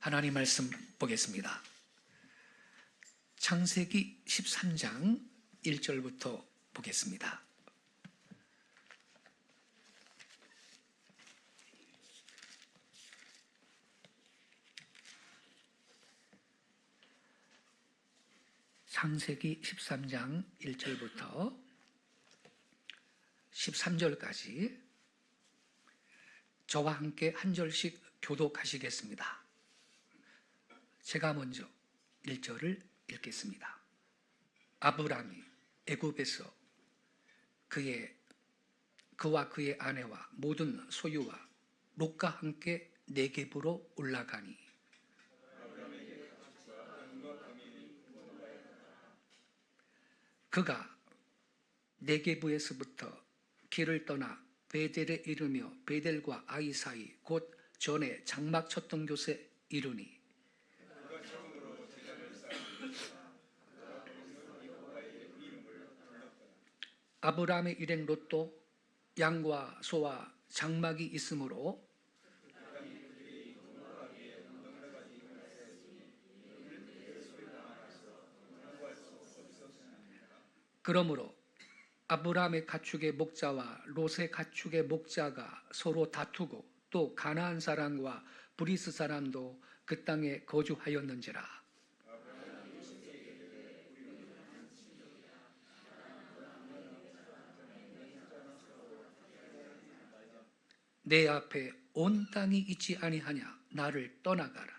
하나님 말씀 보겠습니다. 창세기 13장 1절부터 보겠습니다. 창세기 13장 1절부터 13절까지 저와 함께 한 절씩 교독하시겠습니다. 제가 먼저 1절을 읽겠습니다. 아브람이 애굽에서 그와 그의 아내와 모든 소유와 롯과 함께 네겝으로 올라가니 그가 네겝에서부터 길을 떠나 베델에 이르며 베델과 아이 사이 곧 전에 장막 쳤던 곳에 이르니 아브람의 일행 롯도 양과 소와 장막이 있으므로 그러므로 아브람의 가축의 목자와 롯의 가축의 목자가 서로 다투고 또 가나안 사람과 브리스 사람도 그 땅에 거주하였는지라. 내 앞에 온 땅이 있지 아니하냐. 나를 떠나가라.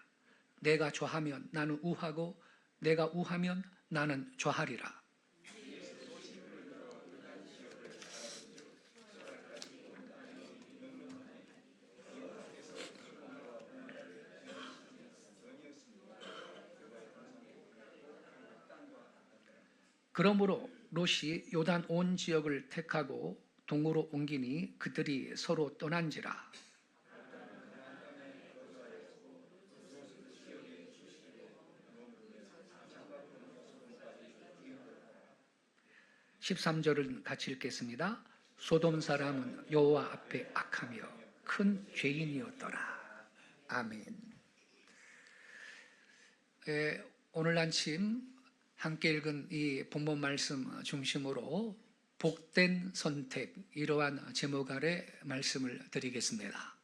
내가 좌하면 나는 우하고 내가 우하면 나는 좌하리라. 그러므로 롯이 요단 온 지역을 택하고 동으로 옮기니 그들이 서로 떠난지라. (13절은) 같이 읽겠습니다. 소돔 사람은 여호와 앞에 악하며 큰 죄인이었더라. 아멘. 오늘 아침 함께 읽은 이 본문 말씀 중심으로 복된 선택, 이러한 제목 아래 말씀을 드리겠습니다.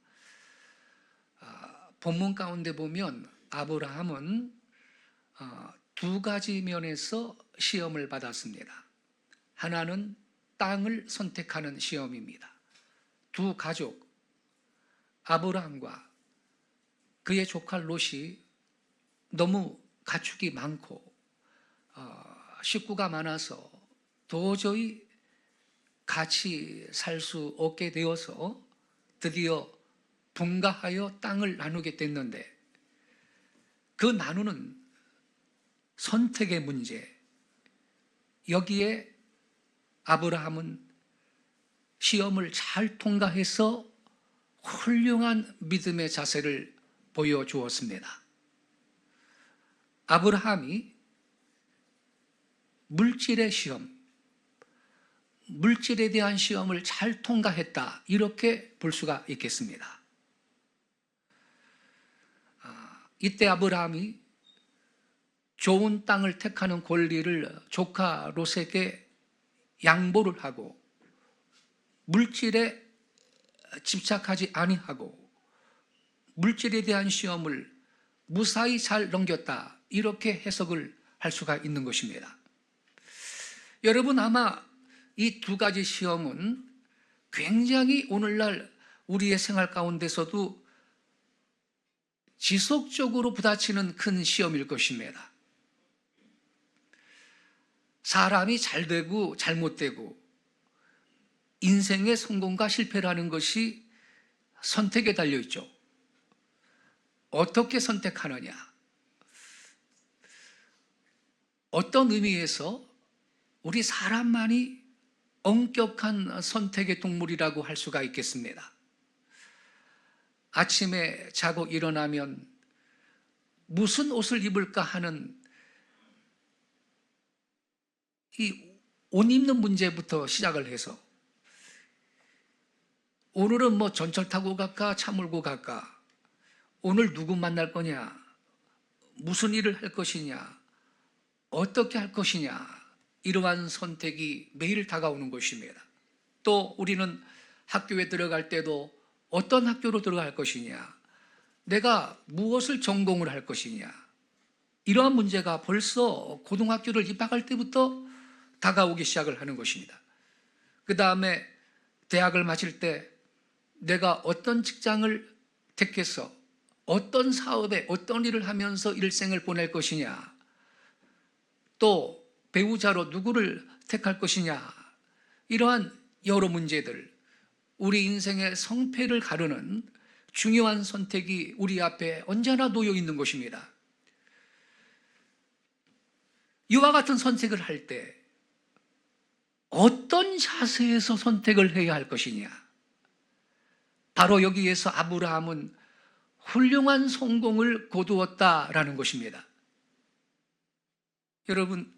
본문 가운데 보면 아브라함은 두 가지 면에서 시험을 받았습니다. 하나는 땅을 선택하는 시험입니다. 두 가족, 아브라함과 그의 조카 롯이 너무 가축이 많고 식구가 많아서 도저히 같이 살 수 없게 되어서 드디어 분가하여 땅을 나누게 됐는데 그 나누는 선택의 문제, 여기에 아브라함은 시험을 잘 통과해서 훌륭한 믿음의 자세를 보여주었습니다. 아브라함이 물질의 시험, 물질에 대한 시험을 잘 통과했다, 이렇게 볼 수가 있겠습니다. 이때 아브라함이 좋은 땅을 택하는 권리를 조카 롯에게 양보를 하고 물질에 집착하지 아니하고 물질에 대한 시험을 무사히 잘 넘겼다, 이렇게 해석을 할 수가 있는 것입니다. 여러분, 아마 이 두 가지 시험은 굉장히 오늘날 우리의 생활 가운데서도 지속적으로 부딪히는 큰 시험일 것입니다. 사람이 잘 되고 잘못되고 인생의 성공과 실패라는 것이 선택에 달려있죠. 어떻게 선택하느냐, 어떤 의미에서 우리 사람만이 엄격한 선택의 동물이라고 할 수가 있겠습니다. 아침에 자고 일어나면 무슨 옷을 입을까 하는 이 옷 입는 문제부터 시작을 해서 오늘은 뭐 전철 타고 갈까 차 몰고 갈까, 오늘 누구 만날 거냐, 무슨 일을 할 것이냐, 어떻게 할 것이냐, 이러한 선택이 매일 다가오는 것입니다. 또 우리는 학교에 들어갈 때도 어떤 학교로 들어갈 것이냐, 내가 무엇을 전공을 할 것이냐, 이러한 문제가 벌써 고등학교를 입학할 때부터 다가오기 시작을 하는 것입니다. 그 다음에 대학을 마칠 때 내가 어떤 직장을 택해서 어떤 사업에 어떤 일을 하면서 일생을 보낼 것이냐, 또 배우자로 누구를 택할 것이냐, 이러한 여러 문제들, 우리 인생의 성패를 가르는 중요한 선택이 우리 앞에 언제나 놓여 있는 것입니다. 이와 같은 선택을 할 때 어떤 자세에서 선택을 해야 할 것이냐, 바로 여기에서 아브라함은 훌륭한 성공을 거두었다라는 것입니다. 여러분,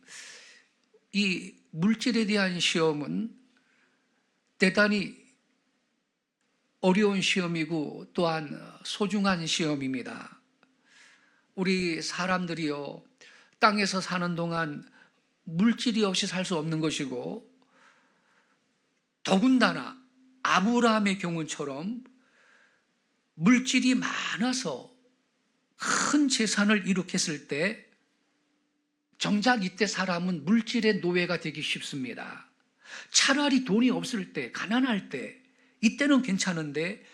이 물질에 대한 시험은 대단히 어려운 시험이고 또한 소중한 시험입니다. 우리 사람들이요, 땅에서 사는 동안 물질이 없이 살 수 없는 것이고, 더군다나 아브라함의 경우처럼 물질이 많아서 큰 재산을 일으켰을 때 정작 이때 사람은 물질의 노예가 되기 쉽습니다. 차라리 돈이 없을 때, 가난할 때, 이때는 괜찮은데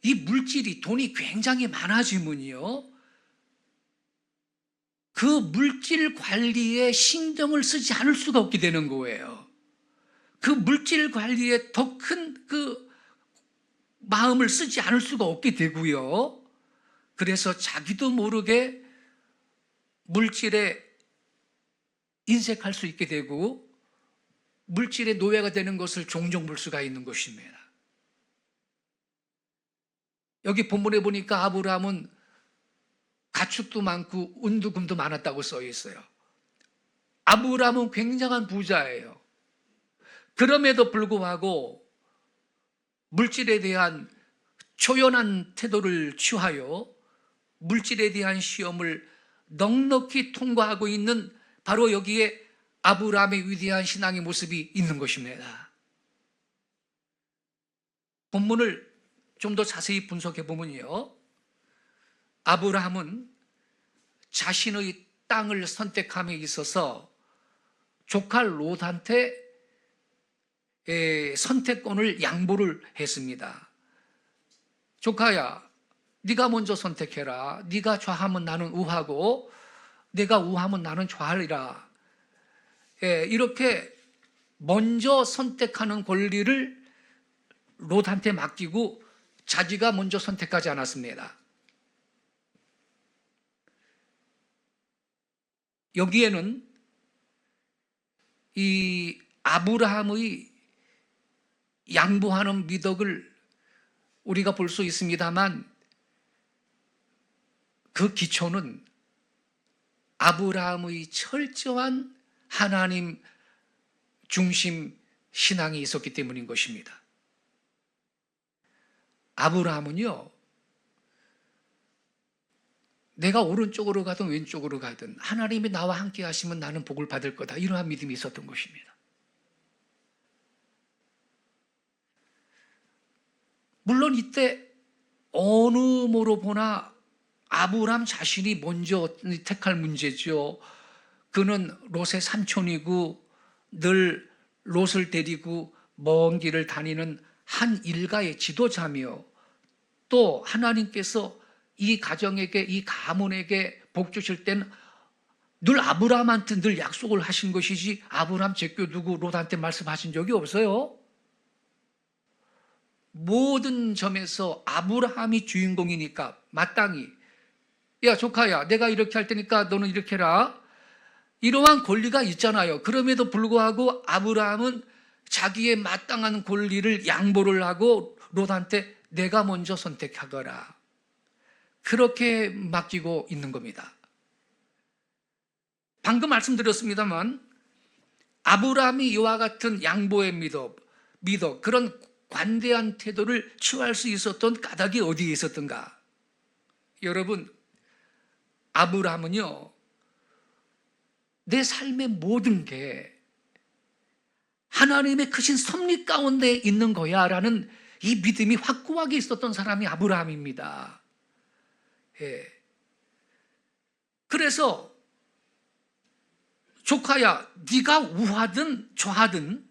이 물질이, 돈이 굉장히 많아지면요, 그 물질 관리에 신경을 쓰지 않을 수가 없게 되는 거예요. 그 물질 관리에 더 큰 그 마음을 쓰지 않을 수가 없게 되고요. 그래서 자기도 모르게 물질에 인색할 수 있게 되고 물질의 노예가 되는 것을 종종 볼 수가 있는 것입니다. 여기 본문에 보니까 아브라함은 가축도 많고 은두금도 많았다고 써 있어요. 아브라함은 굉장한 부자예요. 그럼에도 불구하고 물질에 대한 초연한 태도를 취하여 물질에 대한 시험을 넉넉히 통과하고 있는, 바로 여기에 아브라함의 위대한 신앙의 모습이 있는 것입니다. 본문을 좀 더 자세히 분석해 보면요, 아브라함은 자신의 땅을 선택함에 있어서 조카 롯한테 선택권을 양보를 했습니다. 조카야, 네가 먼저 선택해라. 네가 좌하면 나는 우하고 네가 우하면 나는 좌하리라. 이렇게 먼저 선택하는 권리를 롯한테 맡기고 자기가 먼저 선택하지 않았습니다. 여기에는 이 아브라함의 양보하는 미덕을 우리가 볼 수 있습니다만, 그 기초는 아브라함의 철저한 하나님 중심 신앙이 있었기 때문인 것입니다. 아브라함은요, 내가 오른쪽으로 가든 왼쪽으로 가든 하나님이 나와 함께 하시면 나는 복을 받을 거다, 이러한 믿음이 있었던 것입니다. 물론 이때 어느 모로 보나 아브라함 자신이 먼저 택할 문제죠. 그는 롯의 삼촌이고 늘 롯을 데리고 먼 길을 다니는 한 일가의 지도자며, 또 하나님께서 이 가정에게, 이 가문에게 복 주실 때는 늘 아브라함한테 늘 약속을 하신 것이지 아브라함 제껴두고 롯한테 말씀하신 적이 없어요. 모든 점에서 아브라함이 주인공이니까 마땅히, 야 조카야, 내가 이렇게 할 테니까 너는 이렇게 해라, 이러한 권리가 있잖아요. 그럼에도 불구하고 아브라함은 자기의 마땅한 권리를 양보를 하고 롯한테 내가 먼저 선택하거라, 그렇게 맡기고 있는 겁니다. 방금 말씀드렸습니다만 아브라함이 이와 같은 양보의 미덕, 그런 관대한 태도를 취할 수 있었던 까닭이 어디에 있었던가? 여러분, 아브라함은요, 내 삶의 모든 게 하나님의 크신 섭리 가운데 있는 거야 라는 이 믿음이 확고하게 있었던 사람이 아브라함입니다. 예. 그래서 조카야, 네가 우하든 좌하든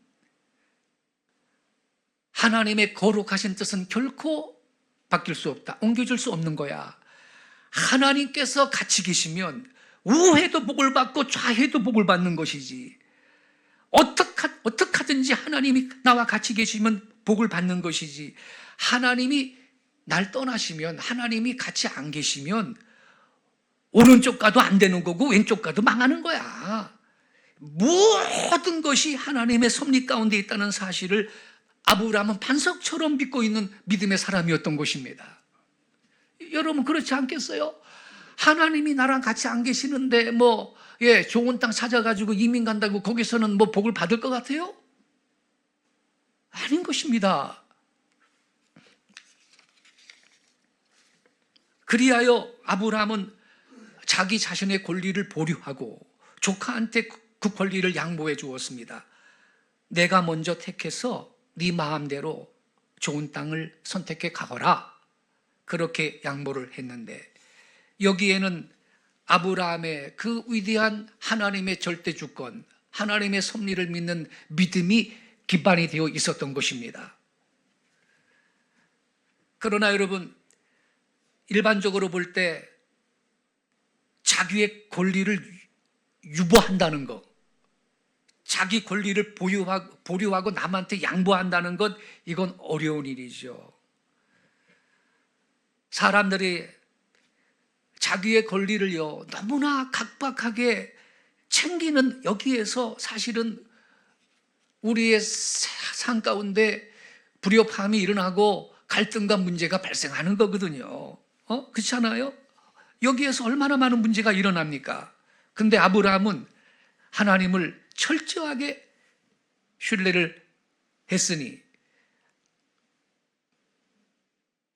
하나님의 거룩하신 뜻은 결코 바뀔 수 없다. 옮겨줄 수 없는 거야. 하나님께서 같이 계시면 우해도 복을 받고 좌해도 복을 받는 것이지. 어떡하든지 하나님이 나와 같이 계시면 복을 받는 것이지. 하나님이 날 떠나시면, 하나님이 같이 안 계시면 오른쪽 가도 안 되는 거고 왼쪽 가도 망하는 거야. 모든 것이 하나님의 섭리 가운데 있다는 사실을 아브라함은 반석처럼 믿고 있는 믿음의 사람이었던 것입니다. 여러분 그렇지 않겠어요? 하나님이 나랑 같이 안 계시는데 좋은 땅 찾아가지고 이민 간다고 거기서는 복을 받을 것 같아요? 아닌 것입니다. 그리하여 아브라함은 자기 자신의 권리를 보류하고 조카한테 그 권리를 양보해 주었습니다. 내가 먼저 택해서 네 마음대로 좋은 땅을 선택해 가거라. 그렇게 양보를 했는데 여기에는 아브라함의 그 위대한 하나님의 절대 주권, 하나님의 섭리를 믿는 믿음이 기반이 되어 있었던 것입니다. 그러나 여러분, 일반적으로 볼 때 자기의 권리를 유보한다는 것, 자기 권리를 보류하고 남한테 양보한다는 것, 이건 어려운 일이죠. 사람들이 자기의 권리를요, 너무나 각박하게 챙기는 여기에서 사실은 우리의 삶 가운데 불협화음이 일어나고 갈등과 문제가 발생하는 거거든요. 그렇지 않아요? 여기에서 얼마나 많은 문제가 일어납니까? 근데 아브라함은 하나님을 철저하게 신뢰를 했으니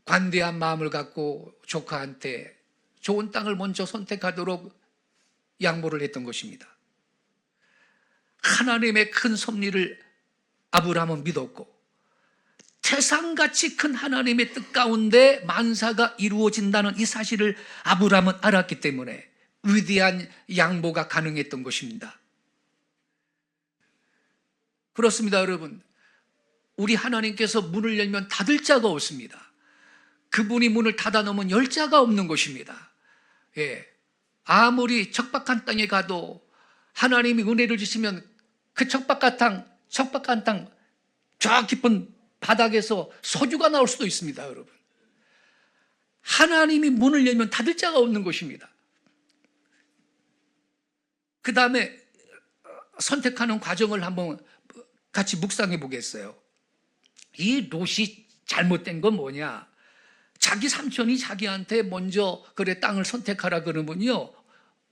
관대한 마음을 갖고 조카한테 좋은 땅을 먼저 선택하도록 양보를 했던 것입니다. 하나님의 큰 섭리를 아브라함은 믿었고 태산같이 큰 하나님의 뜻 가운데 만사가 이루어진다는 이 사실을 아브라함은 알았기 때문에 위대한 양보가 가능했던 것입니다. 그렇습니다, 여러분. 우리 하나님께서 문을 열면 닫을 자가 없습니다. 그분이 문을 닫아놓으면 열 자가 없는 것입니다. 예. 아무리 척박한 땅에 가도 하나님이 은혜를 주시면 그 척박한 땅, 저 깊은 바닥에서 소주가 나올 수도 있습니다, 여러분. 하나님이 문을 열면 닫을 자가 없는 것입니다. 그 다음에 선택하는 과정을 한번 같이 묵상해 보겠어요. 이 롯이 잘못된 건 뭐냐? 자기 삼촌이 자기한테 먼저 그래 땅을 선택하라 그러면요,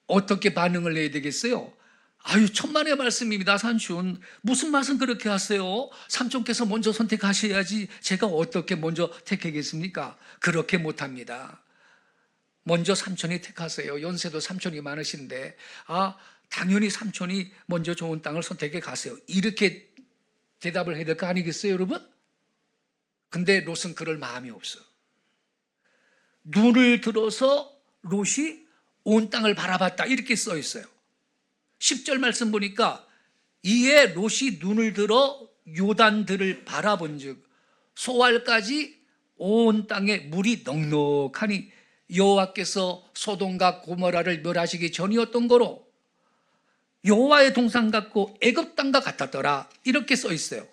어떻게 반응을 해야 되겠어요? 아유, 천만의 말씀입니다, 삼촌. 무슨 말씀 그렇게 하세요? 삼촌께서 먼저 선택하셔야지 제가 어떻게 먼저 택하겠습니까? 그렇게 못합니다. 먼저 삼촌이 택하세요. 연세도 삼촌이 많으신데 당연히 삼촌이 먼저 좋은 땅을 선택해 가세요. 이렇게 대답을 해야 될 거 아니겠어요, 여러분? 근데 롯은 그럴 마음이 없어. 눈을 들어서 롯이 온 땅을 바라봤다, 이렇게 써 있어요. 10절 말씀 보니까 이에 롯이 눈을 들어 요단들을 바라본즉 소알까지 온 땅에 물이 넉넉하니 여호와께서 소돔과 고모라를 멸하시기 전이었던 거로 여호와의 동산 같고 애굽 땅과 같았더라, 이렇게 써 있어요.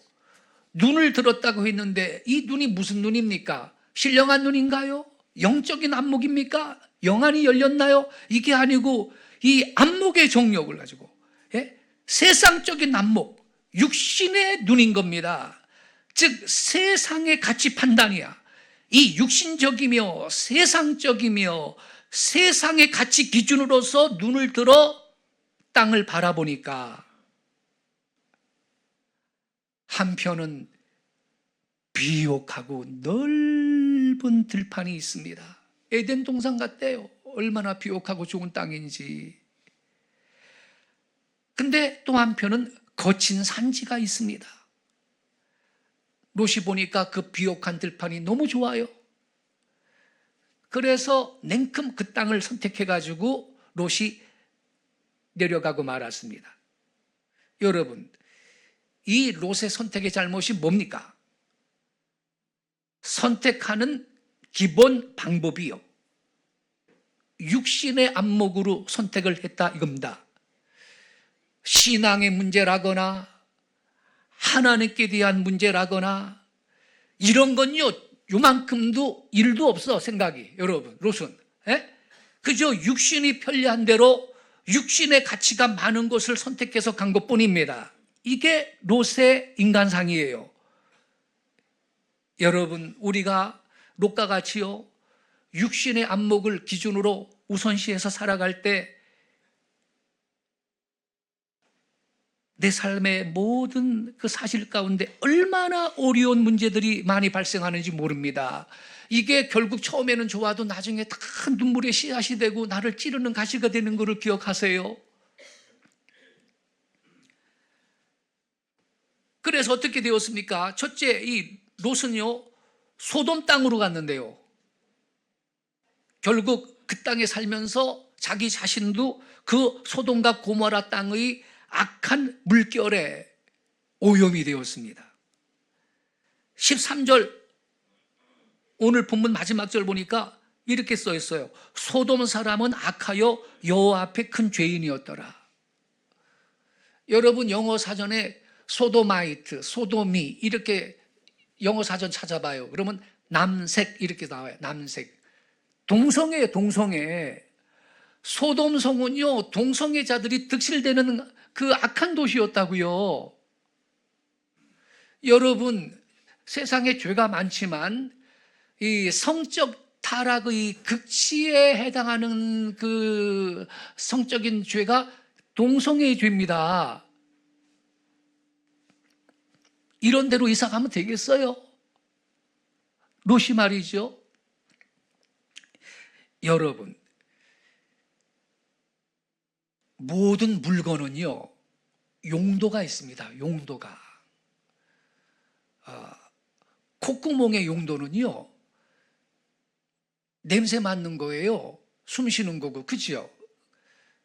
눈을 들었다고 했는데 이 눈이 무슨 눈입니까? 신령한 눈인가요? 영적인 안목입니까? 영안이 열렸나요? 이게 아니고 이 안목의 정욕을 가지고 세상적인 안목, 육신의 눈인 겁니다. 즉 세상의 가치 판단이야. 이 육신적이며 세상적이며 세상의 가치 기준으로서 눈을 들어 땅을 바라보니까 한편은 비옥하고 넓은 들판이 있습니다. 에덴 동산 같대요. 얼마나 비옥하고 좋은 땅인지. 근데 또 한편은 거친 산지가 있습니다. 롯이 보니까 그 비옥한 들판이 너무 좋아요. 그래서 냉큼 그 땅을 선택해가지고 롯이 내려가고 말았습니다. 여러분, 이 롯의 선택의 잘못이 뭡니까? 선택하는 기본 방법이요, 육신의 안목으로 선택을 했다 이겁니다. 신앙의 문제라거나 하나님께 대한 문제라거나 이런 건요, 요만큼도 일도 없어 생각이. 여러분, 롯은 그저 육신이 편리한 대로 육신의 가치가 많은 것을 선택해서 간 것뿐입니다. 이게 롯의 인간상이에요. 여러분, 우리가 롯과 같이요, 육신의 안목을 기준으로 우선시해서 살아갈 때 내 삶의 모든 그 사실 가운데 얼마나 어려운 문제들이 많이 발생하는지 모릅니다. 이게 결국 처음에는 좋아도 나중에 다 눈물의 씨앗이 되고 나를 찌르는 가시가 되는 것을 기억하세요. 그래서 어떻게 되었습니까? 첫째, 이 롯은요, 소돔 땅으로 갔는데요, 결국 그 땅에 살면서 자기 자신도 그 소돔과 고모라 땅의 악한 물결에 오염이 되었습니다. 13절 오늘 본문 마지막 절 보니까 이렇게 써 있어요. 소돔 사람은 악하여 여호와 앞에 큰 죄인이었더라. 여러분, 영어 사전에 소도마이트, 소도미 이렇게 영어 사전 찾아봐요. 그러면 남색 이렇게 나와요. 남색. 동성애예요, 동성애. 소돔성은요, 동성애자들이 득실되는 그 악한 도시였다고요. 여러분, 세상에 죄가 많지만 이 성적 타락의 극치에 해당하는 그 성적인 죄가 동성애의 죄입니다. 이런 데로 이사 가면 되겠어요? 롯이 말이죠. 여러분, 모든 물건은요, 용도가 있습니다. 용도가. 콧구멍의 용도는요, 냄새 맡는 거예요. 숨 쉬는 거고, 그죠?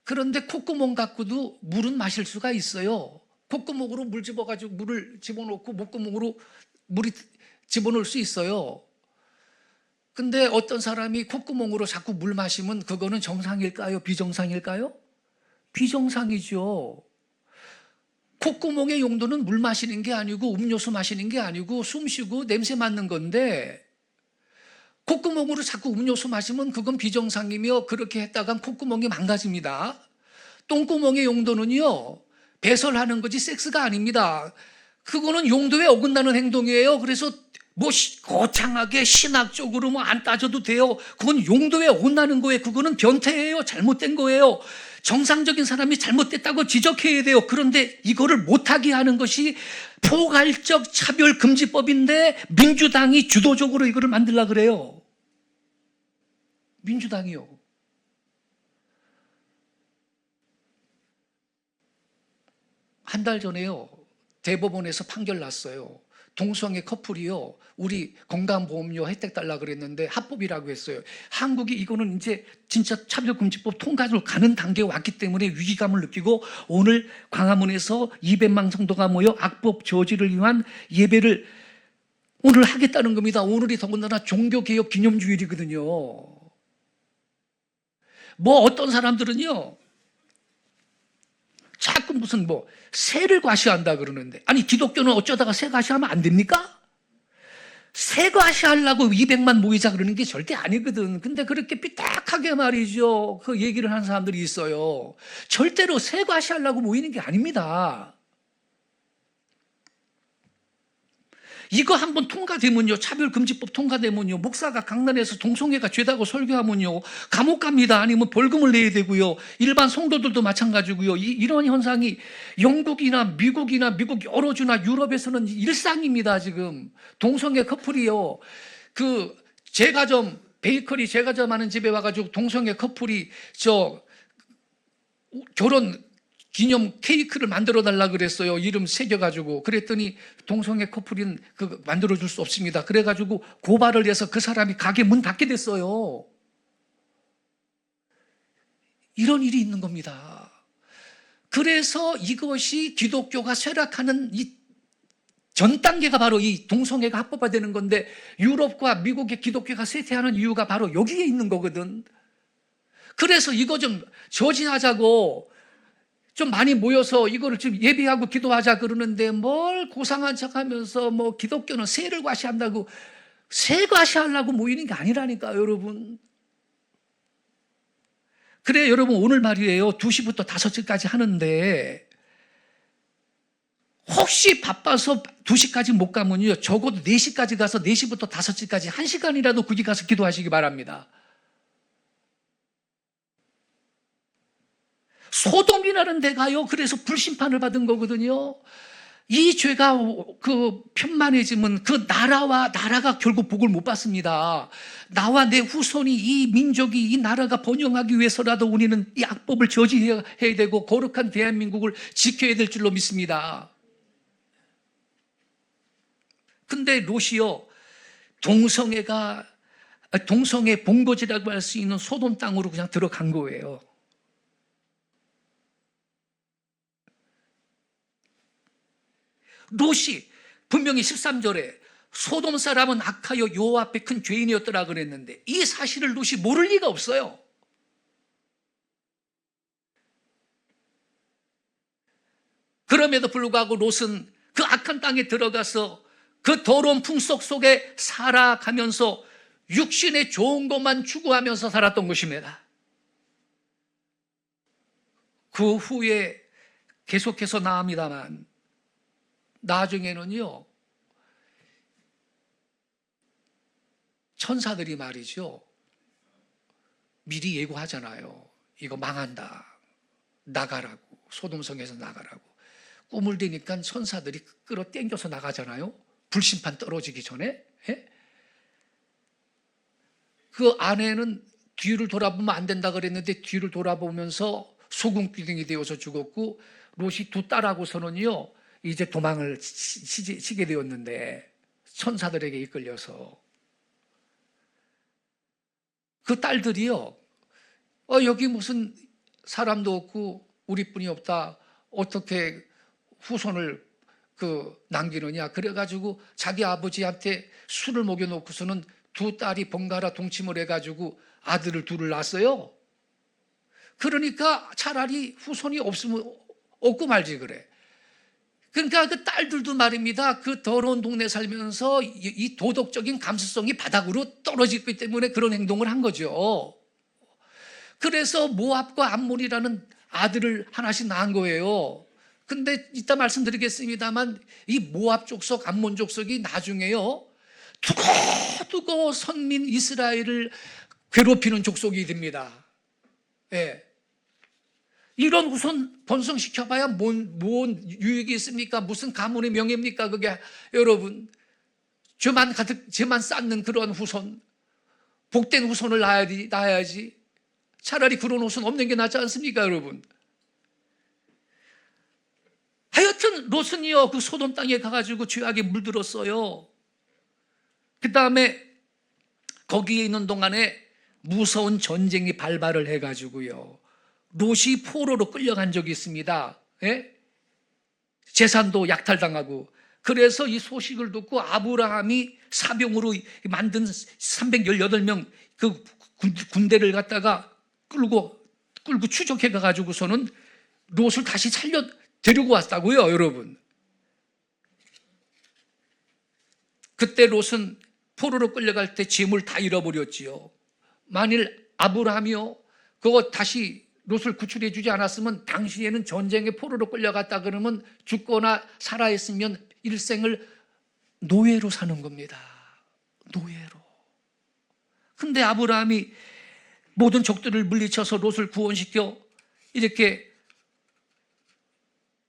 그런데 콧구멍 갖고도 물은 마실 수가 있어요. 콧구멍으로 물 집어가지고 물을 집어넣고 목구멍으로 물이 집어넣을 수 있어요. 근데 어떤 사람이 콧구멍으로 자꾸 물 마시면 그거는 정상일까요? 비정상일까요? 비정상이죠. 콧구멍의 용도는 물 마시는 게 아니고 음료수 마시는 게 아니고 숨 쉬고 냄새 맡는 건데, 콧구멍으로 자꾸 음료수 마시면 그건 비정상이며 그렇게 했다간 콧구멍이 망가집니다. 똥구멍의 용도는요, 배설하는 거지 섹스가 아닙니다. 그거는 용도에 어긋나는 행동이에요. 그래서 뭐 거창하게 신학적으로 뭐 안 따져도 돼요. 그건 용도에 어긋나는 거예요. 그거는 변태예요. 잘못된 거예요. 정상적인 사람이 잘못됐다고 지적해야 돼요. 그런데 이거를 못하게 하는 것이 포괄적 차별금지법인데 민주당이 주도적으로 이거를 만들려고 그래요. 민주당이요. 한 달 전에요, 대법원에서 판결 났어요. 동성애 커플이요, 우리 건강보험료 혜택 달라 그랬는데 합법이라고 했어요. 한국이 이거는 이제 진짜 차별금지법 통과로 가는 단계에 왔기 때문에 위기감을 느끼고 오늘 광화문에서 200만 성도가 모여 악법 저지를 위한 예배를 오늘 하겠다는 겁니다. 오늘이 더군다나 종교개혁 기념주일이거든요. 뭐 어떤 사람들은요, 자꾸 무슨 뭐 세를 과시한다 그러는데, 아니 기독교는 어쩌다가 세 과시하면 안 됩니까? 세 과시하려고 200만 모이자 그러는 게 절대 아니거든. 근데 그렇게 삐딱하게 말이죠, 그 얘기를 하는 사람들이 있어요. 절대로 세 과시하려고 모이는 게 아닙니다. 이거 한번 통과되면요, 차별금지법 통과되면요, 목사가 강단에서 동성애가 죄다고 설교하면요 감옥 갑니다. 아니면 벌금을 내야 되고요. 일반 성도들도 마찬가지고요. 이런 현상이 영국이나 미국이나 미국 여러 주나 유럽에서는 일상입니다. 지금 동성애 커플이요, 그 제가 좀 베이커리 제가 좀 아는 집에 와가지고 동성애 커플이 저 결혼 기념 케이크를 만들어 달라 그랬어요. 이름 새겨가지고. 그랬더니 동성애 커플인 그 만들어 줄 수 없습니다. 그래가지고 고발을 해서 그 사람이 가게 문 닫게 됐어요. 이런 일이 있는 겁니다. 그래서 이것이 기독교가 쇠락하는 이 전 단계가 바로 이 동성애가 합법화되는 건데, 유럽과 미국의 기독교가 쇠퇴하는 이유가 바로 여기에 있는 거거든. 그래서 이거 좀 저지하자고 좀 많이 모여서 이거를 좀 예배하고 기도하자 그러는데, 뭘 고상한 척하면서 뭐 기독교는 세를 과시한다고, 세 과시하려고 모이는 게 아니라니까 여러분. 그래 여러분, 오늘 말이에요 2시부터 5시까지 하는데, 혹시 바빠서 2시까지 못 가면요, 적어도 4시까지 가서 4시부터 5시까지 1시간이라도 거기 가서 기도하시기 바랍니다. 소돔이라는 데가요, 그래서 불심판을 받은 거거든요. 이 죄가 그 편만해지면 그 나라가 결국 복을 못 받습니다. 나와 내 후손이, 이 민족이, 이 나라가 번영하기 위해서라도 우리는 이 악법을 저지해야 되고 거룩한 대한민국을 지켜야 될 줄로 믿습니다. 근데 롯이요, 동성애 본거지라고 할 수 있는 소돔 땅으로 그냥 들어간 거예요. 롯이 분명히 13절에 소돔 사람은 악하여 여호와 앞에 큰 죄인이었더라 그랬는데, 이 사실을 롯이 모를 리가 없어요. 그럼에도 불구하고 롯은 그 악한 땅에 들어가서 그 더러운 풍속 속에 살아가면서 육신의 좋은 것만 추구하면서 살았던 것입니다. 그 후에 계속해서 나옵니다만, 나중에는요, 천사들이 말이죠, 미리 예고하잖아요. 이거 망한다, 나가라고, 소돔성에서 나가라고. 꿈을 대니까 천사들이 끌어당겨서 나가잖아요. 불심판 떨어지기 전에. 예? 그 아내는 뒤를 돌아보면 안 된다 그랬는데 뒤를 돌아보면서 소금기둥이 되어서 죽었고, 롯이 두 딸하고서는요 이제 도망을 치게 되었는데, 천사들에게 이끌려서 그 딸들이요, 여기 무슨 사람도 없고 우리뿐이 없다, 어떻게 후손을 남기느냐. 그래가지고 자기 아버지한테 술을 먹여놓고서는 두 딸이 번갈아 동침을 해가지고 아들을 둘을 낳았어요. 그러니까 차라리 후손이 없으면 없고 말지 그래. 그러니까 그 딸들도 말입니다, 그 더러운 동네 살면서 이 도덕적인 감수성이 바닥으로 떨어지기 때문에 그런 행동을 한 거죠. 그래서 모압과 암몬이라는 아들을 하나씩 낳은 거예요. 근데 이따 말씀드리겠습니다만, 이 모압 족속, 암몬 족속이 나중에요 두고 선민 이스라엘을 괴롭히는 족속이 됩니다. 예. 이런 후손 번성시켜봐야 뭔 유익이 있습니까? 무슨 가문의 명예입니까 그게? 여러분, 죄만 쌓는 그런 후손, 복된 후손을 낳아야지. 차라리 그런 후손 없는 게 낫지 않습니까 여러분? 하여튼 롯은요 그 소돔 땅에 가가지고 죄악에 물들었어요. 그 다음에 거기에 있는 동안에 무서운 전쟁이 발발을 해가지고요, 롯이 포로로 끌려간 적이 있습니다. 예? 재산도 약탈당하고. 그래서 이 소식을 듣고 아브라함이 사병으로 만든 318명 그 군대를 갖다가 끌고 추적해 가가지고서는 롯을 다시 데리고 왔다고요 여러분. 그때 롯은 포로로 끌려갈 때 재물 다 잃어버렸지요. 만일 아브라함이요 그거 다시 롯을 구출해 주지 않았으면, 당시에는 전쟁에 포로로 끌려갔다 그러면 죽거나 살아있으면 일생을 노예로 사는 겁니다. 노예로. 근데 아브라함이 모든 적들을 물리쳐서 롯을 구원시켜 이렇게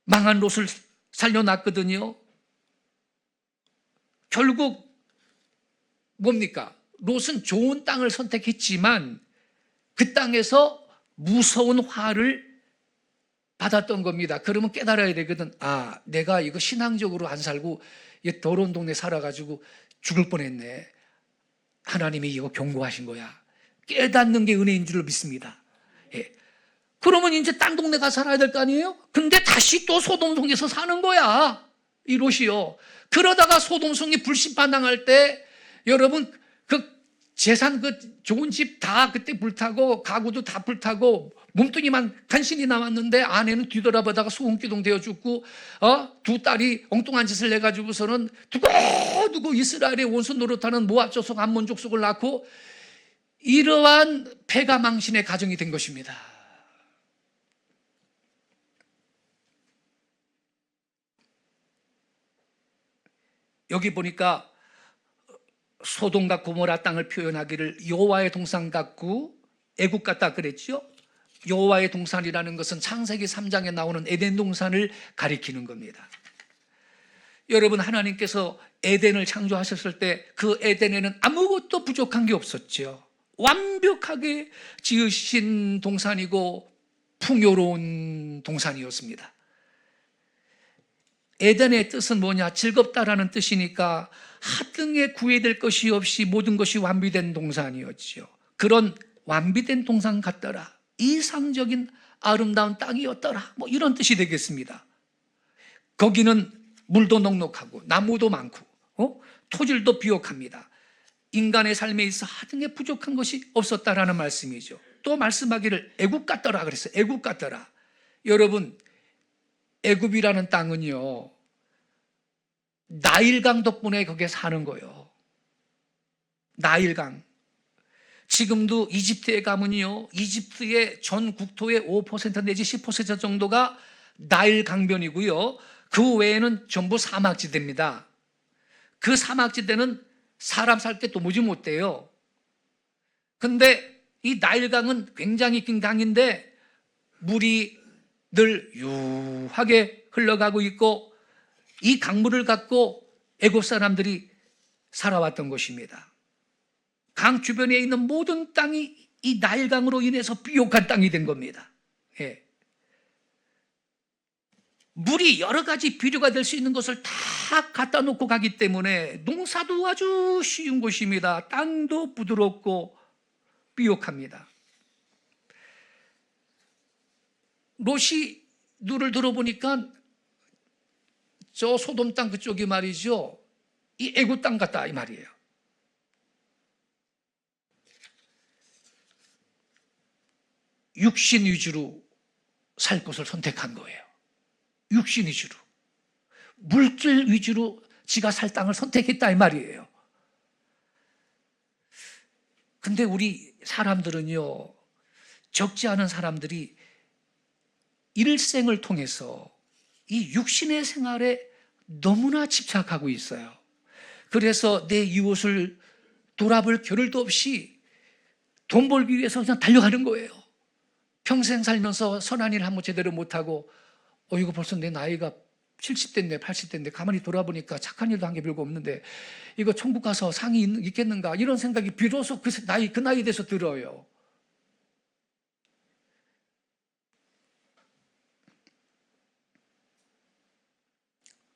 망한 롯을 살려놨거든요. 결국 뭡니까? 롯은 좋은 땅을 선택했지만 그 땅에서 무서운 화를 받았던 겁니다. 그러면 깨달아야 되거든. 아, 내가 이거 신앙적으로 안 살고 이 더러운 동네 살아가지고 죽을 뻔했네. 하나님이 이거 경고하신 거야. 깨닫는 게 은혜인 줄 믿습니다. 예. 그러면 이제 딴 동네 가서 살아야 될 거 아니에요? 근데 다시 또 소돔성에서 사는 거야. 이 롯이요. 그러다가 소돔성이 불신반항할 때 여러분 그 재산 그 좋은 집 다 그때 불타고 가구도 다 불타고 몸뚱이만 간신히 남았는데 아내는 뒤돌아보다가 소금기둥 되어 죽고 두 딸이 엉뚱한 짓을 해가지고서는 두고두고 이스라엘의 원수 노릇하는 모압 족속 암몬 족속을 낳고 이러한 패가 망신의 가정이 된 것입니다. 여기 보니까 소돔과 고모라 땅을 표현하기를 여호와의 동산 같고 애국 같다 그랬죠. 여호와의 동산이라는 것은 창세기 3장에 나오는 에덴 동산을 가리키는 겁니다. 여러분, 하나님께서 에덴을 창조하셨을 때 그 에덴에는 아무것도 부족한 게 없었죠. 완벽하게 지으신 동산이고 풍요로운 동산이었습니다. 에덴의 뜻은 뭐냐? 즐겁다라는 뜻이니까 하등에 구애될 것이 없이 모든 것이 완비된 동산이었죠. 그런 완비된 동산 같더라. 이상적인 아름다운 땅이었더라. 뭐 이런 뜻이 되겠습니다. 거기는 물도 넉넉하고 나무도 많고 토질도 비옥합니다. 인간의 삶에 있어 하등에 부족한 것이 없었다라는 말씀이죠. 또 말씀하기를 애굽 같더라 그랬어요. 애굽 같더라. 여러분, 애굽이라는 땅은요, 나일강 덕분에 거기에 사는 거예요. 나일강. 지금도 이집트에 가면요, 이집트의 전 국토의 5% 내지 10% 정도가 나일 강변이고요. 그 외에는 전부 사막지대입니다. 그 사막지대는 사람 살 때 도무지 못 돼요. 근데 이 나일강은 굉장히 긴 강인데 물이 늘 유하게 흘러가고 있고 이 강물을 갖고 애굽 사람들이 살아왔던 것입니다. 강 주변에 있는 모든 땅이 이 나일강으로 인해서 비옥한 땅이 된 겁니다. 예. 물이 여러 가지 비료가 될 수 있는 것을 다 갖다 놓고 가기 때문에 농사도 아주 쉬운 곳입니다. 땅도 부드럽고 비옥합니다. 롯이 누를 들어보니까 저 소돔 땅 그쪽이 말이죠, 이 애굽 땅 같다 이 말이에요. 육신 위주로 살 것을 선택한 거예요. 육신 위주로, 물질 위주로 지가 살 땅을 선택했다 이 말이에요. 근데 우리 사람들은요, 적지 않은 사람들이 일생을 통해서 이 육신의 생활에 너무나 집착하고 있어요. 그래서 내 이웃을 돌아볼 겨를도 없이 돈 벌기 위해서 그냥 달려가는 거예요. 평생 살면서 선한 일 한번 제대로 못하고 이거 벌써 내 나이가 70대인데 80대인데 가만히 돌아보니까 착한 일도 한 게 별거 없는데 이거 천국 가서 상이 있겠는가 이런 생각이 비로소 그 나이 돼서 들어요.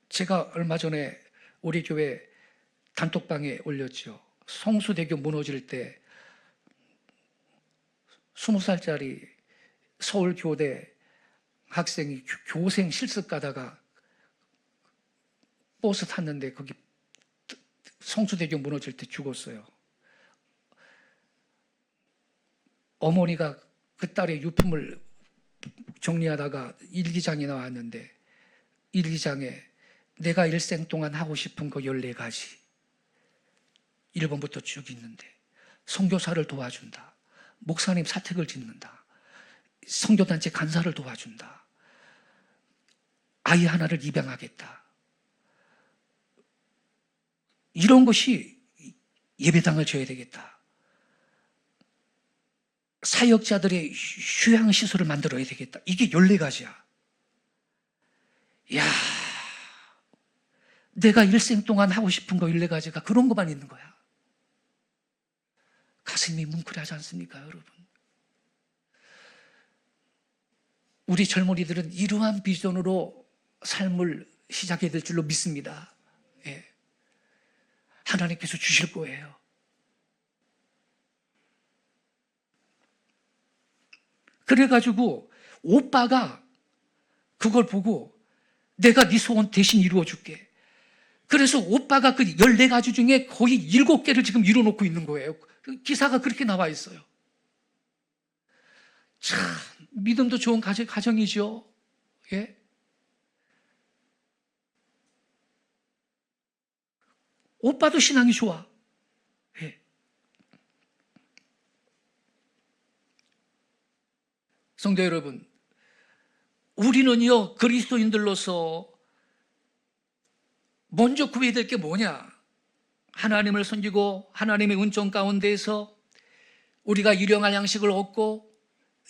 제가 얼마 전에 우리 교회 단톡방에 올렸죠. 성수대교 무너질 때 20살짜리 서울교대 학생이 교생 실습 가다가 버스 탔는데 거기 성수대교 무너질 때 죽었어요. 어머니가 그 딸의 유품을 정리하다가 일기장이 나왔는데 일기장에 내가 일생 동안 하고 싶은 거 14가지 1번부터 쭉 있는데 선교사를 도와준다, 목사님 사택을 짓는다, 선교단체 간사를 도와준다, 아이 하나를 입양하겠다, 이런 것이 예배당을 져야 되겠다, 사역자들의 휴양시설을 만들어야 되겠다. 이게 14가지야. 이야, 내가 일생 동안 하고 싶은 거 14가지가 그런 것만 있는 거야. 가슴이 뭉클하지 않습니까, 여러분? 우리 젊은이들은 이러한 비전으로 삶을 시작해야 될 줄로 믿습니다. 예. 하나님께서 주실 거예요. 그래가지고 오빠가 그걸 보고 내가 네 소원 대신 이루어줄게. 그래서 오빠가 그 14가지 중에 거의 7개를 지금 이뤄놓고 있는 거예요. 기사가 그렇게 나와 있어요. 참 믿음도 좋은 가정이죠. 예? 오빠도 신앙이 좋아. 예. 성도 여러분, 우리는요 그리스도인들로서 먼저 구해야 될 게 뭐냐? 하나님을 섬기고 하나님의 은총 가운데에서 우리가 일용할 양식을 얻고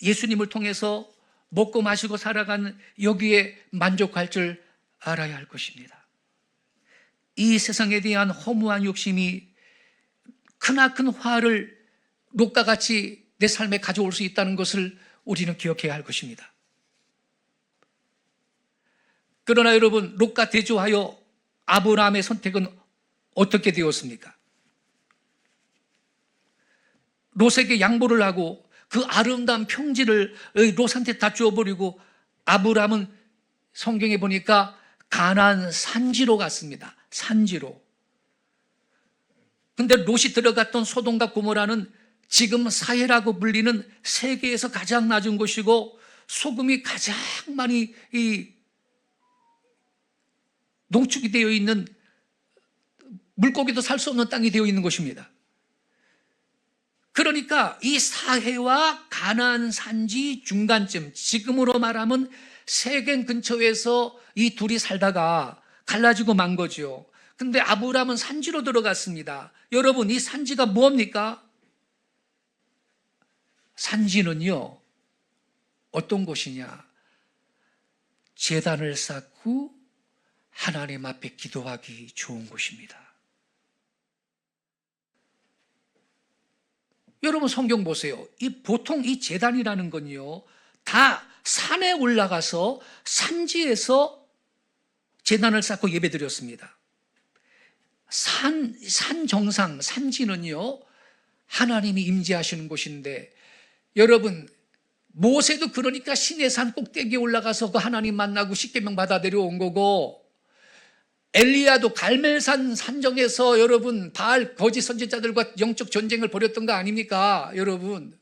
예수님을 통해서 먹고 마시고 살아가는 여기에 만족할 줄 알아야 할 것입니다. 이 세상에 대한 허무한 욕심이 크나큰 화를 롯과 같이 내 삶에 가져올 수 있다는 것을 우리는 기억해야 할 것입니다. 그러나 여러분, 롯과 대조하여 아브라함의 선택은 어떻게 되었습니까? 롯에게 양보를 하고 그 아름다운 평지를 롯한테 다 주어버리고 아브라함은 성경에 보니까 가나안 산지로 갔습니다. 산지로. 근데 롯이 들어갔던 소돔과 고모라는 지금 사해라고 불리는 세계에서 가장 낮은 곳이고 소금이 가장 많이 농축이 되어 있는, 물고기도 살 수 없는 땅이 되어 있는 곳입니다. 그러니까 이 사해와 가나안 산지 중간쯤, 지금으로 말하면 세겜 근처에서 이 둘이 살다가 갈라지고 만 거죠. 근데 아브라함은 산지로 들어갔습니다. 여러분, 이 산지가 뭡니까? 산지는요 어떤 곳이냐? 제단을 쌓고 하나님 앞에 기도하기 좋은 곳입니다. 여러분 성경 보세요. 보통 이 제단이라는 건요 다 산에 올라가서 산지에서 제단을 쌓고 예배드렸습니다. 산 정상, 산지는요 하나님이 임재하시는 곳인데, 여러분 모세도 그러니까 시내산 꼭대기에 올라가서 그 하나님 만나고 십계명 받아 내려온 거고, 엘리야도 갈멜산 산정에서 여러분 바알 거짓 선지자들과 영적 전쟁을 벌였던 거 아닙니까? 여러분,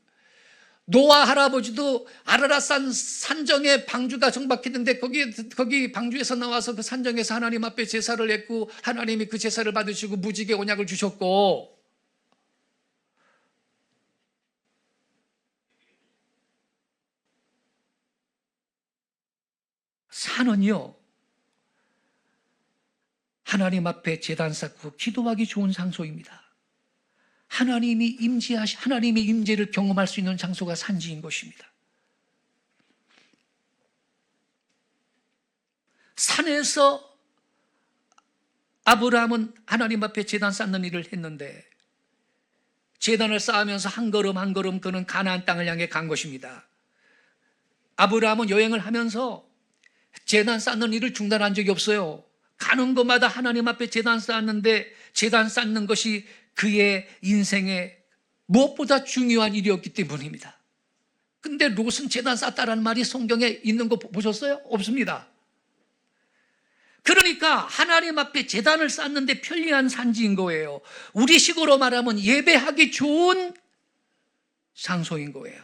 노아 할아버지도 아라랏산 산정에 방주가 정박했는데 거기 방주에서 나와서 그 산정에서 하나님 앞에 제사를 했고 하나님이 그 제사를 받으시고 무지개 언약을 주셨고, 산은요 하나님 앞에 제단 쌓고 기도하기 좋은 장소입니다. 하나님의 임재를 경험할 수 있는 장소가 산지인 것입니다. 산에서 아브라함은 하나님 앞에 제단 쌓는 일을 했는데, 제단을 쌓으면서 한 걸음 한 걸음 그는 가나안 땅을 향해 간 것입니다. 아브라함은 여행을 하면서 제단 쌓는 일을 중단한 적이 없어요. 가는 곳마다 하나님 앞에 제단 쌓았는데, 제단 쌓는 것이 그의 인생에 무엇보다 중요한 일이었기 때문입니다. 근데 롯은 제단 쌓았다라는 말이 성경에 있는 거 보셨어요? 없습니다. 그러니까 하나님 앞에 제단을 쌓는데 편리한 산지인 거예요. 우리식으로 말하면 예배하기 좋은 장소인 거예요.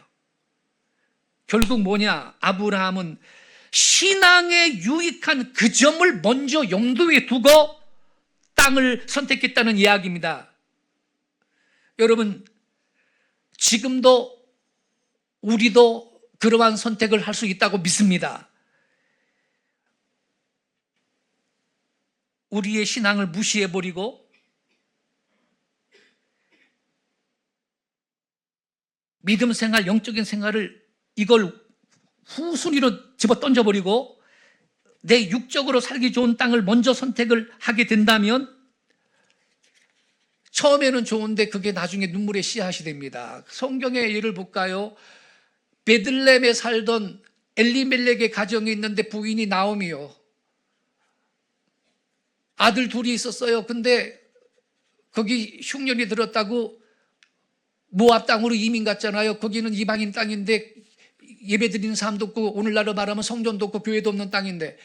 결국 뭐냐? 아브라함은 신앙에 유익한 그 점을 먼저 염두에 두고 땅을 선택했다는 이야기입니다. 여러분, 지금도 우리도 그러한 선택을 할 수 있다고 믿습니다. 우리의 신앙을 무시해버리고 믿음 생활, 영적인 생활을 이걸 후순위로 집어 던져버리고 내 육적으로 살기 좋은 땅을 먼저 선택을 하게 된다면 처음에는 좋은데 그게 나중에 눈물의 씨앗이 됩니다. 성경의 예를 볼까요? 베들레헴에 살던 엘리멜렉의 가정이 있는데 부인이 나오미요. 아들 둘이 있었어요. 근데 거기 흉년이 들었다고 모압 땅으로 이민 갔잖아요. 거기는 이방인 땅인데 예배 드리는 사람도 없고 오늘날로 말하면 성전도 없고 교회도 없는 땅인데,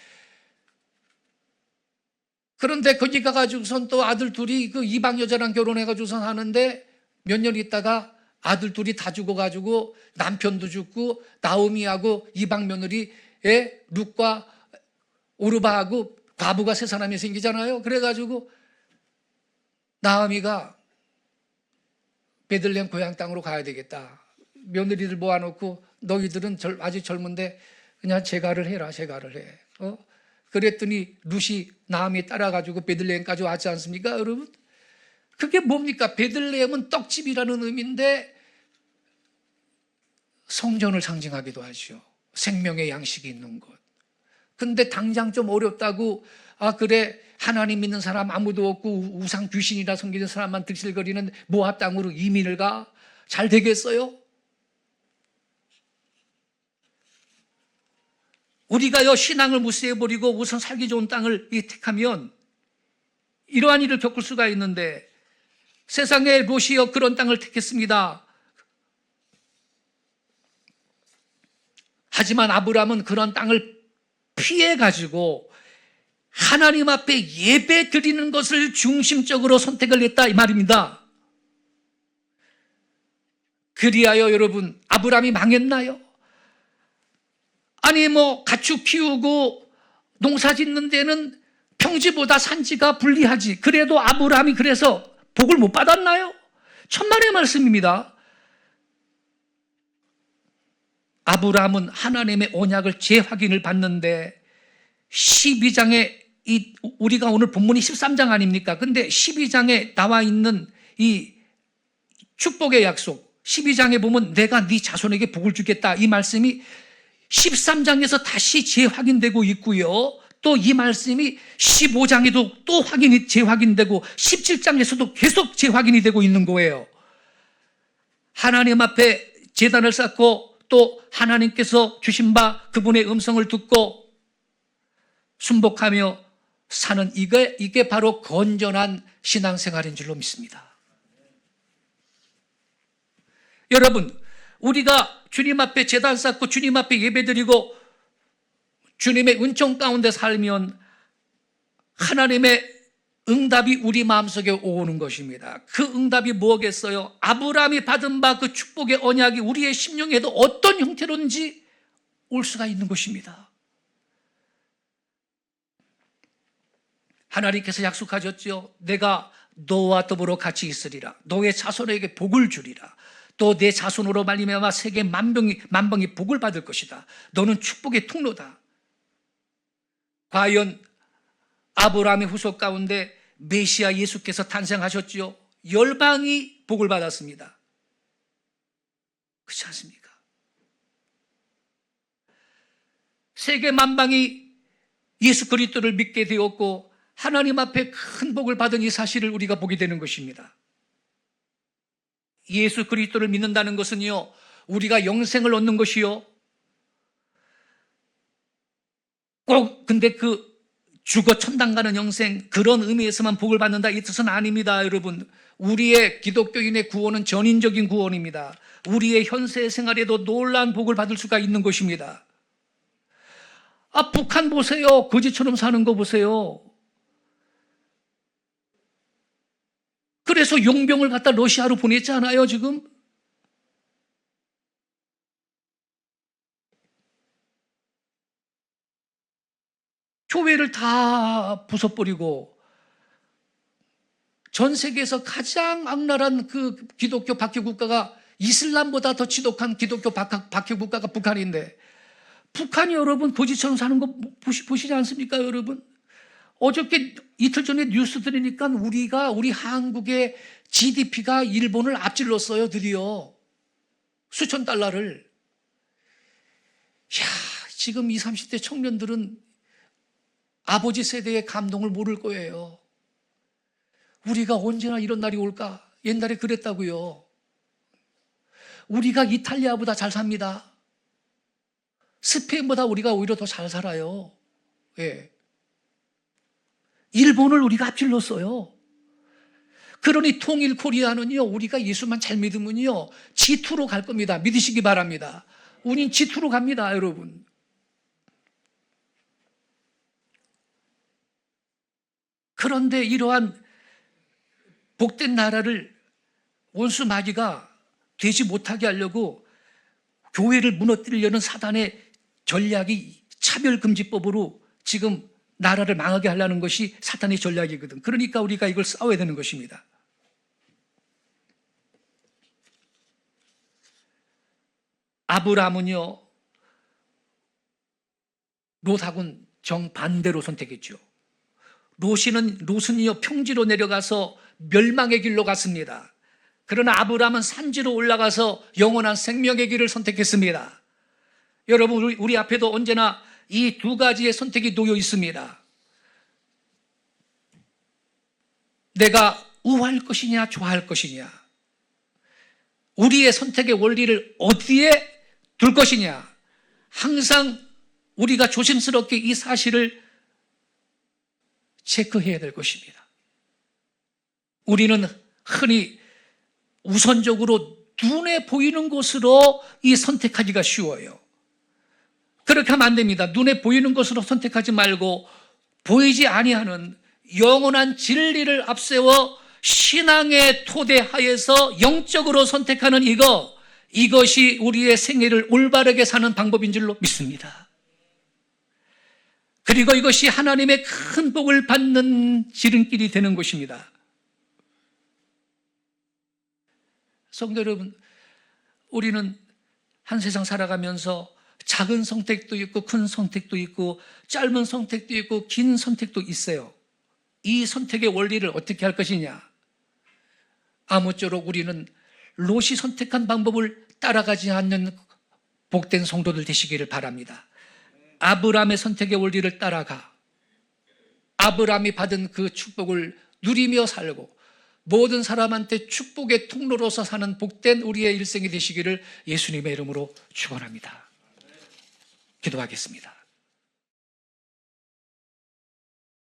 그런데 거기 가가지고선 또 아들 둘이 그 이방 여자랑 결혼해가지고선 하는데 몇 년 있다가 아들 둘이 다 죽어가지고 남편도 죽고 나오미하고 이방 며느리의 룻과 오르바하고 과부가 세 사람이 생기잖아요. 그래가지고 나오미가 베들레헴 고향 땅으로 가야 되겠다. 며느리들 모아놓고 너희들은 아직 젊은데 그냥 제가를 해라, 제가를 해. 그랬더니 룻이 나오미 따라가지고 베들레헴까지 왔지 않습니까, 여러분? 그게 뭡니까? 베들레헴은 떡집이라는 의미인데 성전을 상징하기도 하죠. 생명의 양식이 있는 곳. 근데 당장 좀 어렵다고, 그래, 하나님 믿는 사람 아무도 없고 우상 귀신이라 섬기는 사람만 들실거리는 모압 땅으로 이민을 가? 잘 되겠어요? 우리가요, 신앙을 무시해버리고 우선 살기 좋은 땅을 택하면 이러한 일을 겪을 수가 있는데, 세상에 롯이요 그런 땅을 택했습니다. 하지만 아브라함은 그런 땅을 피해가지고 하나님 앞에 예배 드리는 것을 중심적으로 선택을 했다, 이 말입니다. 그리하여 여러분, 아브라함이 망했나요? 아니 가축 키우고 농사 짓는 데는 평지보다 산지가 불리하지. 그래도 아브라함이 그래서 복을 못 받았나요? 천만의 말씀입니다. 아브라함은 하나님의 언약을 재확인을 받는데 12장에 우리가 오늘 본문이 13장 아닙니까? 근데 12장에 나와 있는 이 축복의 약속, 12장에 보면 내가 네 자손에게 복을 주겠다, 이 말씀이 13장에서 다시 재확인되고 있고요. 또 이 말씀이 15장에도 또 재확인되고 17장에서도 계속 재확인이 되고 있는 거예요. 하나님 앞에 제단을 쌓고 또 하나님께서 주신 바 그분의 음성을 듣고 순복하며 사는 이게 바로 건전한 신앙생활인 줄로 믿습니다. 여러분, 우리가 주님 앞에 제단 쌓고 주님 앞에 예배드리고 주님의 은총 가운데 살면 하나님의 응답이 우리 마음속에 오는 것입니다. 그 응답이 뭐겠어요? 아브라함이 받은 바 그 축복의 언약이 우리의 심령에도 어떤 형태로든지 올 수가 있는 것입니다. 하나님께서 약속하셨죠. 내가 너와 더불어 같이 있으리라. 너의 자손에게 복을 주리라. 또 내 자손으로 말미암아 세계 만방이 복을 받을 것이다. 너는 축복의 통로다. 과연 아브라함의 후손 가운데 메시아 예수께서 탄생하셨지요. 열방이 복을 받았습니다. 그렇지 않습니까? 세계 만방이 예수 그리스도를 믿게 되었고 하나님 앞에 큰 복을 받은 이 사실을 우리가 보게 되는 것입니다. 예수 그리스도를 믿는다는 것은요, 우리가 영생을 얻는 것이요, 꼭 근데 그 죽어 천당 가는 영생, 그런 의미에서만 복을 받는다, 이 뜻은 아닙니다. 여러분, 우리의 기독교인의 구원은 전인적인 구원입니다. 우리의 현세 생활에도 놀라운 복을 받을 수가 있는 것입니다. 북한 보세요. 거지처럼 사는 거 보세요. 그래서 용병을 갖다 러시아로 보냈잖아요, 지금. 교회를 다 부숴버리고 전 세계에서 가장 악랄한 그 기독교 박해 국가가 이슬람보다 더 지독한 기독교 박해 국가가 북한인데, 북한이 여러분 거지처럼 사는 거 보시지 않습니까, 여러분? 어저께 이틀 전에 뉴스 들으니까 우리 한국의 GDP가 일본을 앞질렀어요, 드디어. 수천 달러를. 지금 20, 30대 청년들은 아버지 세대의 감동을 모를 거예요. 우리가 언제나 이런 날이 올까? 옛날에 그랬다고요. 우리가 이탈리아보다 잘 삽니다. 스페인보다 우리가 오히려 더 잘 살아요. 예. 일본을 우리가 앞질렀어요. 그러니 통일 코리아는요, 우리가 예수만 잘 믿으면요, G2로 갈 겁니다. 믿으시기 바랍니다. 우린 G2로 갑니다, 여러분. 그런데 이러한 복된 나라를 원수 마귀가 되지 못하게 하려고 교회를 무너뜨리려는 사단의 전략이 차별금지법으로 지금 나라를 망하게 하려는 것이 사탄의 전략이거든. 그러니까 우리가 이걸 싸워야 되는 것입니다. 아브라함은요, 롯하고는 정반대로 선택했죠. 롯은요, 평지로 내려가서 멸망의 길로 갔습니다. 그러나 아브라함은 산지로 올라가서 영원한 생명의 길을 선택했습니다. 여러분, 우리 앞에도 언제나 이 두 가지의 선택이 놓여 있습니다. 내가 우할 것이냐, 좋아할 것이냐. 우리의 선택의 원리를 어디에 둘 것이냐. 항상 우리가 조심스럽게 이 사실을 체크해야 될 것입니다. 우리는 흔히 우선적으로 눈에 보이는 것으로 이 선택하기가 쉬워요. 그렇게 하면 안 됩니다. 눈에 보이는 것으로 선택하지 말고 보이지 아니하는 영원한 진리를 앞세워 신앙의 토대 하에서 영적으로 선택하는 이것이 우리의 생애를 올바르게 사는 방법인 줄로 믿습니다. 그리고 이것이 하나님의 큰 복을 받는 지름길이 되는 것입니다. 성도 여러분, 우리는 한 세상 살아가면서 작은 선택도 있고 큰 선택도 있고 짧은 선택도 있고 긴 선택도 있어요. 이 선택의 원리를 어떻게 할 것이냐? 아무쪼록 우리는 롯이 선택한 방법을 따라가지 않는 복된 성도들 되시기를 바랍니다. 아브라함의 선택의 원리를 따라가 아브라함이 받은 그 축복을 누리며 살고 모든 사람한테 축복의 통로로서 사는 복된 우리의 일생이 되시기를 예수님의 이름으로 축원합니다. 기도하겠습니다.